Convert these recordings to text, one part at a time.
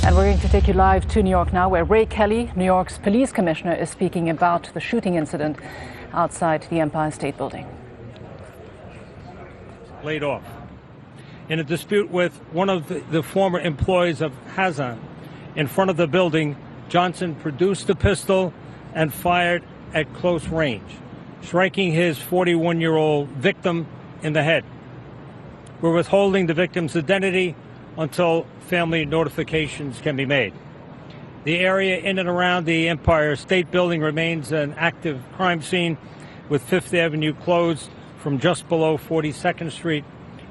And we're going to take you live to New York now, where Ray Kelly, New York's police commissioner, is speaking about the shooting incident outside the Empire State Building. Laid off. In a dispute with one of the former employees of Hazan in front of the building, Johnson produced a pistol and fired at close range, striking his 41-year-old victim in the head. We're withholding the victim's identity until family notifications can be made. The area in and around the Empire State Building remains an active crime scene, with Fifth Avenue closed from just below 42nd Street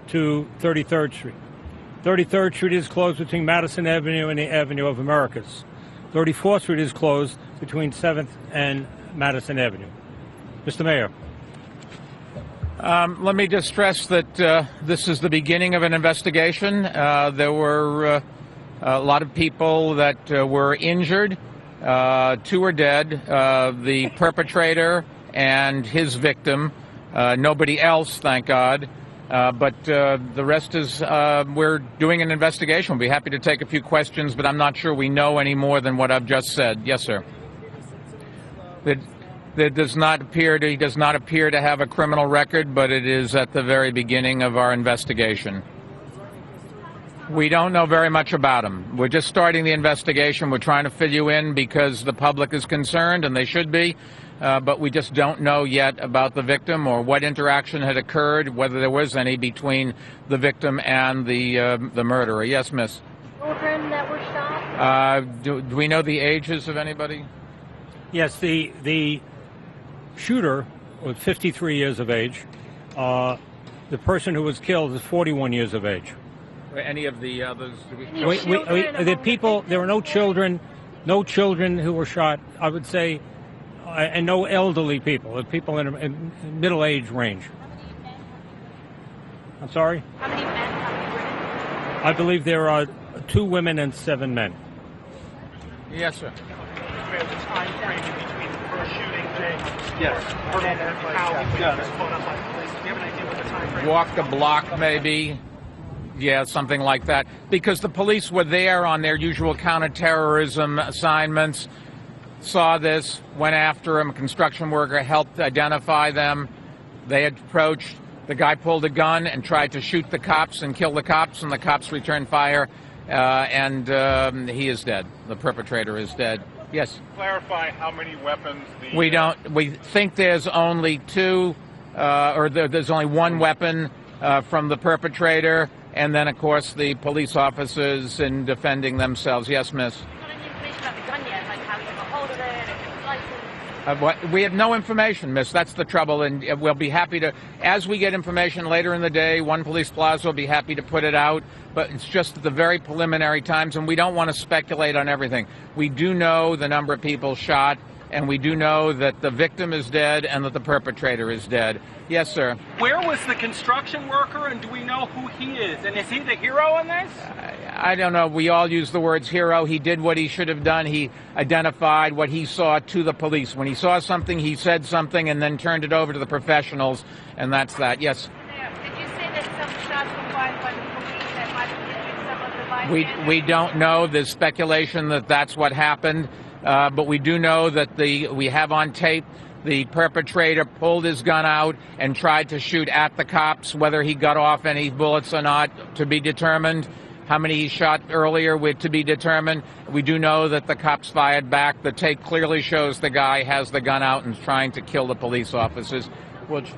to 33rd Street. 33rd Street is closed between Madison Avenue and the Avenue of Americas. 34th Street is closed between 7th and Madison Avenue. Mr. Mayor. Let me just stress that this is the beginning of an investigation. There were a lot of people that were injured. 2 are dead, the perpetrator and his victim. Nobody else, thank God. But the rest is, we're doing an investigation. We'll be happy to take a few questions, but I'm not sure we know any more than what I've just said. Yes, sir. He does not appear to have a criminal record, but it is at the very beginning of our investigation. We don't know very much about him. We're just starting the investigation. We're trying to fill you in because the public is concerned, and they should be. But we just don't know yet about the victim or what interaction had occurred, whether there was any between the victim and the murderer. Yes, miss. Children that were shot? Do we know the ages of anybody? Yes, the shooter was 53 years of age. The person who was killed is 41 years of age. Any of the others? There were no children who were shot, I would say, and no elderly people. People in a middle-age range. I'm sorry? How many men? How many women? I believe there are 2 women and 7 men. Yes, sir. The time frame between the first shooting, Yes. Walk a block, maybe. Yeah, something like that. Because the police were there on their usual counterterrorism assignments, saw this, went after him. A construction worker helped identify them. They had approached. The guy pulled a gun and tried to shoot the cops and kill the cops, and the cops returned fire, and he is dead. The perpetrator is dead. Yes. Clarify how many weapons the... We think there's only 2, there's only 1 weapon from the perpetrator, and then, of course, the police officers in defending themselves. Yes, miss. Not any information about the gun yet, like how you got hold of it, if it's licensed. We have no information, miss. That's the trouble, and we'll be happy to, as we get information later in the day, One Police Plaza will be happy to put it out, but it's just at the very preliminary times, and we don't want to speculate on everything. We do know the number of people shot, and we do know that the victim is dead and that the perpetrator is dead. Yes, sir. Where was the construction worker, and do we know who he is? And is he the hero in this? I don't know. We all use the words hero. He did what he should have done. He identified what he saw to the police. When he saw something, he said something and then turned it over to the professionals, and that's that. Yes? Did you say that some shots were fired by the police that might have hit some of the bystanders? We don't know. There's speculation that that's what happened, but we do know that we have on tape the perpetrator pulled his gun out and tried to shoot at the cops. Whether he got off any bullets or not, to be determined. How many he shot earlier, to be determined. We do know that the cops fired back. The tape clearly shows the guy has the gun out and is trying to kill the police officers. Which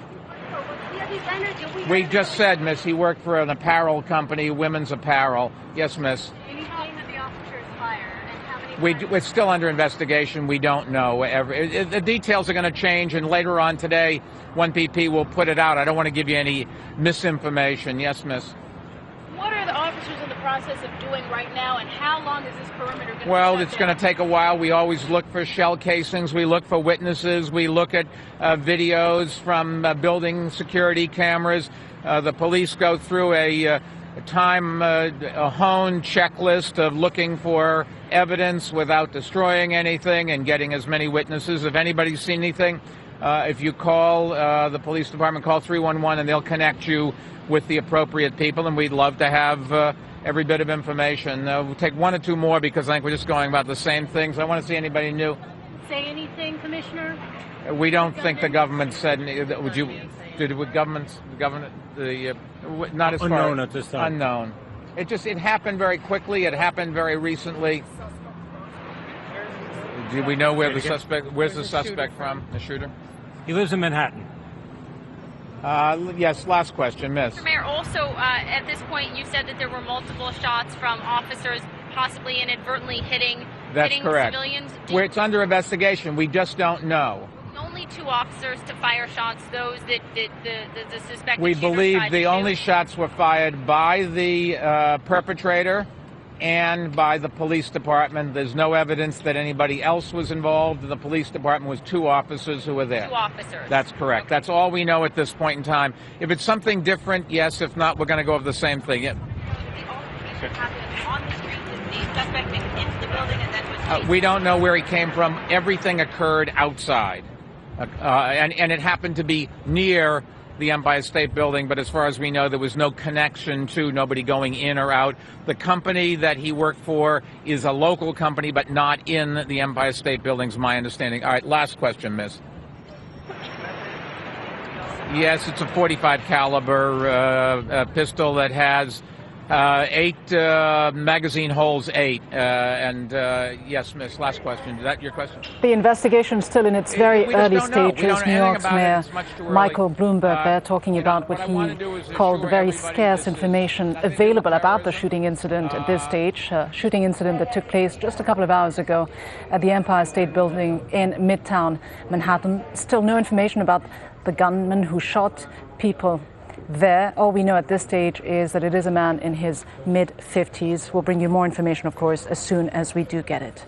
we just said, miss, he worked for an apparel company, women's apparel. Yes, miss. Any time that the officers fire, and how many We're still under investigation. We don't know. The details are going to change, and later on today, 1PP will put it out. I don't want to give you any misinformation. Yes, miss. What are the officers in the process of doing right now, and how long is this perimeter going to be? Well, it's going to take a while. We always look for shell casings. We look for witnesses. We look at videos from building security cameras. The police go through a honed checklist of looking for evidence without destroying anything and getting as many witnesses. If anybody's seen anything, if you call the police department, call 311, and they'll connect you with the appropriate people, and we'd love to have every bit of information. We'll take one or two more because I think we're just going about the same things. I want to see anybody new. Say anything, Commissioner? We don't think the government said. Would you? Did the government? Not as far. Unknown at this time. Unknown. It happened very quickly. It happened very recently. Do we know where the suspect? Where's the suspect from? The shooter? He lives in Manhattan. Yes. Last question, Miss. Mr. Mayor, also at this point, you said that there were multiple shots from officers, possibly inadvertently hitting correct. Civilians. Where it's under investigation, we just don't know. Only two officers to fire shots, those that the suspected We shooter believe tried to the shoot. only shots were fired by the perpetrator and by the police department. There's no evidence that anybody else was involved. The police department was two officers who were there. Two officers. That's correct. Okay. That's all we know at this point in time. If it's something different, yes. If not, we're going to go over the same thing. Yeah. The altercation happened on the street. Did the suspect make it into the building and then was We don't know where he came from. Everything occurred outside. And it happened to be near the Empire State Building, but as far as we know, there was no connection to nobody going in or out. The company that he worked for is a local company, but not in the Empire State Building, is my understanding. All right, last question, Miss. Yes, it's a .45 caliber pistol that has 8 magazine holes, 8. Yes, Miss, last question. Is that your question? The investigation is still in its very We just early don't know. We don't stages. know New anything York's about it. Mayor It's much too early. Michael Bloomberg there talking about what what I wanna do he is called the assure very everybody scarce this is information nothing available to do with about the terrorism. shooting incident at this stage. Shooting incident that took place just a couple of hours ago at the Empire State Building in Midtown Manhattan. Still no information about the gunman who shot people there. All we know at this stage is that it is a man in his mid-50s. We'll bring you more information, of course, as soon as we do get it.